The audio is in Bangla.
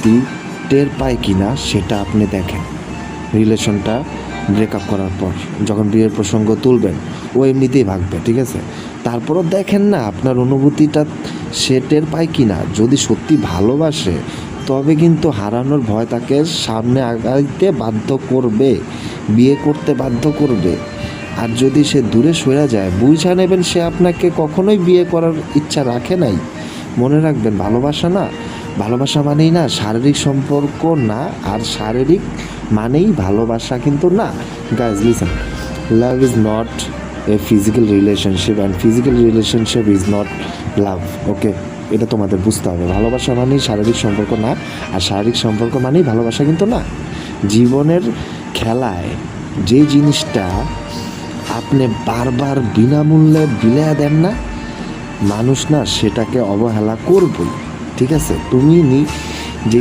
অনুভূতি টের পায় কি না সেটা আপনি দেখেন। রিলেশনটা ব্রেকআপ করার পর যখন বিয়ের প্রসঙ্গ তুলবেন, ও এমনিতেই ভাগবে, ঠিক আছে? তারপরও দেখেন না আপনার অনুভূতিটা সে টের পায় কি না। যদি সত্যি ভালোবাসে তবে কিন্তু হারানোর ভয় তাকে সামনে আগাইতে বাধ্য করবে, বিয়ে করতে বাধ্য করবে। আর যদি সে দূরে সরে যায়, বুঝা নেবেন সে আপনাকে কখনোই বিয়ে করার ইচ্ছা রাখে নাই। মনে রাখবেন, ভালোবাসা না, ভালোবাসা মানেই না শারীরিক সম্পর্ক না, আর শারীরিক মানেই ভালোবাসা কিন্তু না। Guys listen, love is not a physical relationship and physical relationship is not love. Okay, এটা তোমাদের বুঝতে হবে। ভালোবাসা মানেই শারীরিক সম্পর্ক না, আর শারীরিক সম্পর্ক মানেই ভালোবাসা কিন্তু না। জীবনের খেলায় যে জিনিসটা আপনি বারবার বিনামূল্যে বিলিয়ে দেন না, মানুষ না সেটাকে অবহেলা করবই, ঠিক আছে? তুমি যে